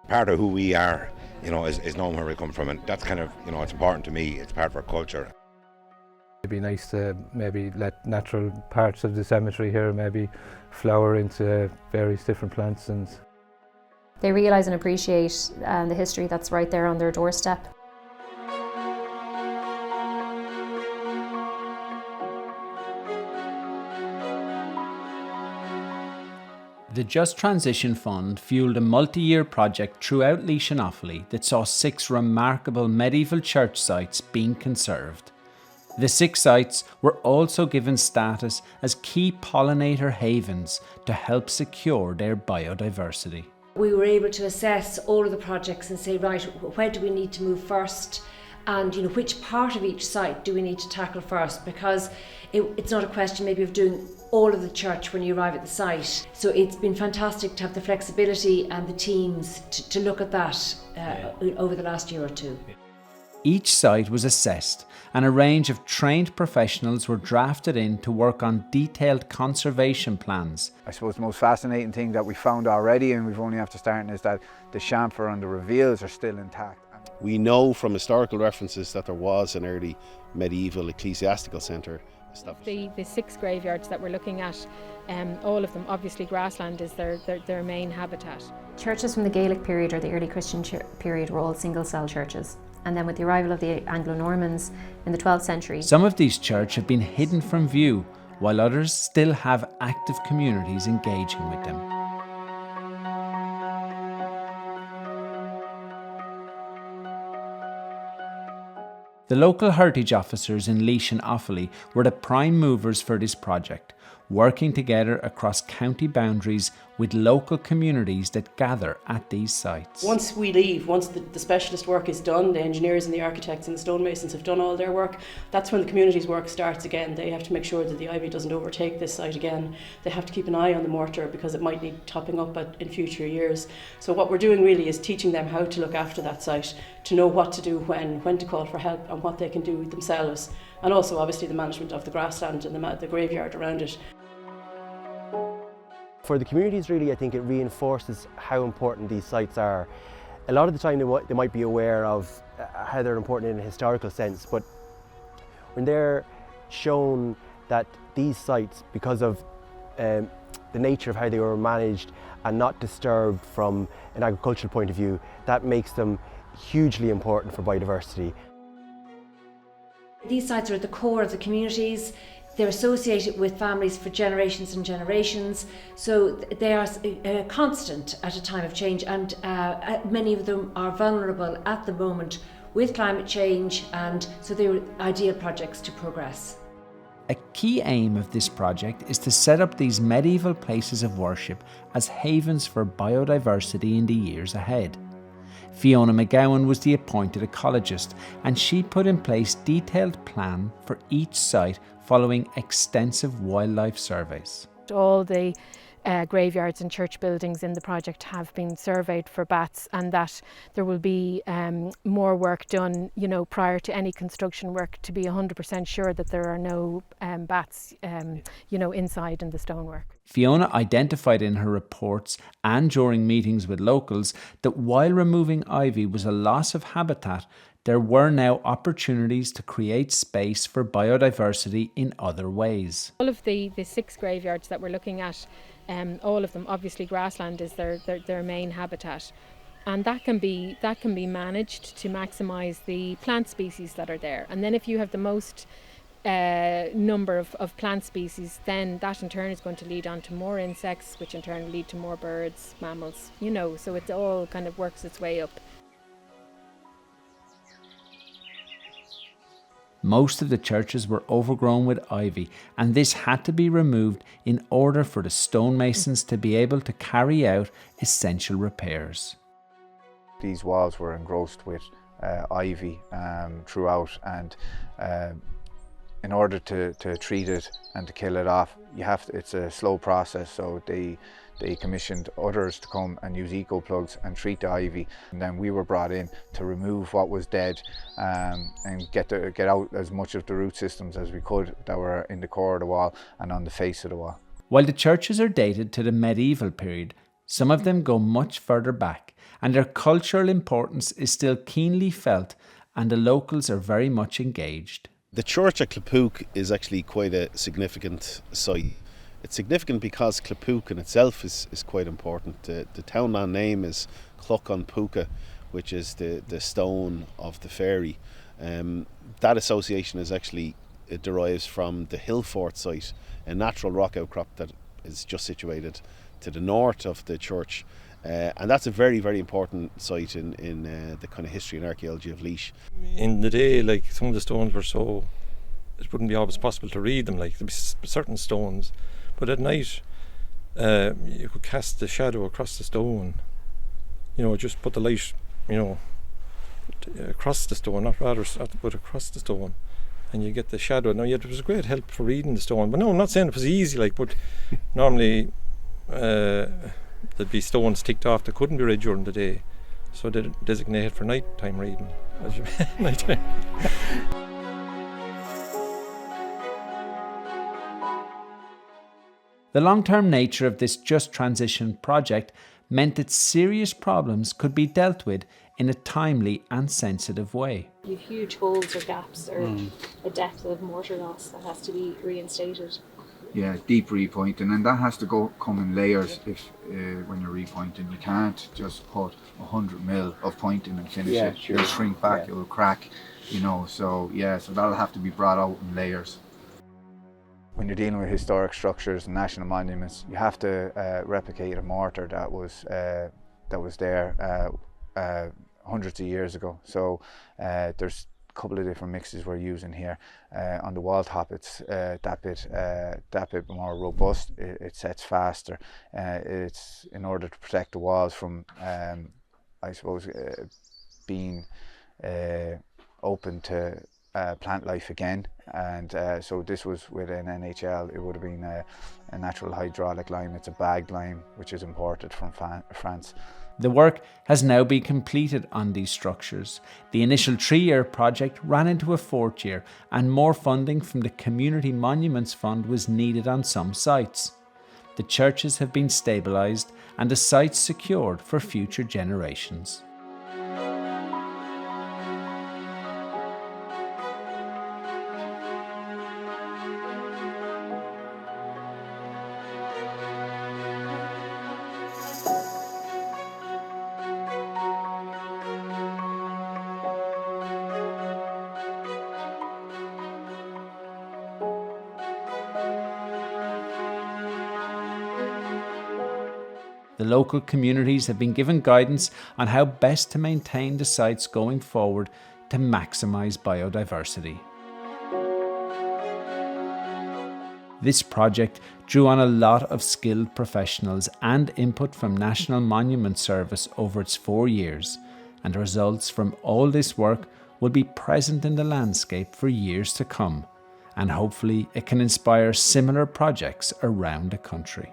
Part of who we are, is knowing where we come from, and that's kind of, it's important to me. It's part of our culture. It'd be nice to maybe let natural parts of the cemetery here maybe flower into various different plants, and they realise and appreciate the history that's right there on their doorstep. The Just Transition Fund fuelled a multi-year project throughout Laois and Offaly that saw 6 remarkable medieval church sites being conserved. The 6 sites were also given status as key pollinator havens to help secure their biodiversity. We were able to assess all of the projects and say, right, where do we need to move first? And which part of each site do we need to tackle first? Because it's not a question maybe of doing all of the church when you arrive at the site. So it's been fantastic to have the flexibility and the teams to look at that over the last year or two. Each site was assessed and a range of trained professionals were drafted in to work on detailed conservation plans. I suppose the most fascinating thing that we found already, and we've only after starting, is that the chamfer and the reveals are still intact. We know from historical references that there was an early medieval ecclesiastical centre established. The 6 graveyards that we're looking at, all of them, obviously grassland is their main habitat. Churches from the Gaelic period or the early Christian period were all single-cell churches. And then with the arrival of the Anglo-Normans in the 12th century. Some of these churches have been hidden from view, while others still have active communities engaging with them. The local heritage officers in Laois and Offaly were the prime movers for this project, working together across county boundaries with local communities that gather at these sites. Once we leave, once the specialist work is done, the engineers and the architects and the stonemasons have done all their work, that's when the community's work starts again. They have to make sure that the ivy doesn't overtake this site again. They have to keep an eye on the mortar because it might need topping up in future years. So what we're doing really is teaching them how to look after that site, to know what to do when to call for help and what they can do themselves. And also obviously the management of the grassland and the graveyard around it. For the communities really, I think it reinforces how important these sites are. A lot of the time they might be aware of how they're important in a historical sense, but when they're shown that these sites, because of the nature of how they were managed and not disturbed from an agricultural point of view, that makes them hugely important for biodiversity. These sites are at the core of the communities. They're associated with families for generations and generations, so they are constant at a time of change, and many of them are vulnerable at the moment with climate change, and so they're ideal projects to progress. A key aim of this project is to set up these medieval places of worship as havens for biodiversity in the years ahead. Fiona McGowan was the appointed ecologist, and she put in place detailed plan for each site following extensive wildlife surveys. All the graveyards and church buildings in the project have been surveyed for bats, and that there will be more work done, prior to any construction work to be 100% sure that there are no bats, inside in the stonework. Fiona identified in her reports and during meetings with locals that while removing ivy was a loss of habitat, there were now opportunities to create space for biodiversity in other ways. All of the 6 graveyards that we're looking at, all of them, obviously grassland is their main habitat. And that can be managed to maximise the plant species that are there. And then if you have the most number of plant species, then that in turn is going to lead on to more insects, which in turn lead to more birds, mammals, so it all kind of works its way up. Most of the churches were overgrown with ivy, and this had to be removed in order for the stonemasons to be able to carry out essential repairs. These walls were engrossed with ivy throughout, and in order to treat it and to kill it off, it's a slow process, so they commissioned others to come and use eco-plugs and treat the ivy, and then we were brought in to remove what was dead and get out as much of the root systems as we could that were in the core of the wall and on the face of the wall. While the churches are dated to the medieval period, Some of them go much further back, and their cultural importance is still keenly felt, and the locals are very much engaged. The church at Clapook is actually quite a significant site. It's significant because Clapook in itself is quite important. The townland name is Cloch on Puca, which is the stone of the fairy. That association is actually, it derives from the Hillfort site, a natural rock outcrop that is just situated to the north of the church. And that's a very, very important site in the kind of history and archaeology of Laois. In the day, like, some of the stones were so, it wouldn't be always possible to read them, like there'd be certain stones, but at night you could cast the shadow across the stone, you know, just put the light, you know, across the stone, not rather, but across the stone, and you get the shadow. Now, it was a great help for reading the stone, but no, I'm not saying it was easy, like, but normally there'd be stones ticked off that couldn't be read during the day, so they're designated for nighttime reading. Nighttime. The long-term nature of this Just Transition project meant that serious problems could be dealt with in a timely and sensitive way. You have huge holes or gaps or a depth of mortar loss that has to be reinstated. Yeah, deep repointing, and that has to come in layers. If when you're repointing, you can't just put 100 mil of pointing and finish it. Sure. It'll shrink back, it will crack, you know. So so that'll have to be brought out in layers. When you're dealing with historic structures and national monuments, you have to replicate a mortar that was there hundreds of years ago. So there's a couple of different mixes we're using here. On the wall top, it's that bit more robust. It sets faster. It's in order to protect the walls from, I suppose, being open to plant life again. And so this was with an NHL. It would have been a natural hydraulic lime. It's a bagged lime, which is imported from France. The work has now been completed on these structures. The initial 3-year project ran into a 4th year, and more funding from the Community Monuments Fund was needed on some sites. The churches have been stabilised and the sites secured for future generations. The local communities have been given guidance on how best to maintain the sites going forward to maximise biodiversity. This project drew on a lot of skilled professionals and input from National Monument Service over its 4 years, and the results from all this work will be present in the landscape for years to come, and hopefully it can inspire similar projects around the country.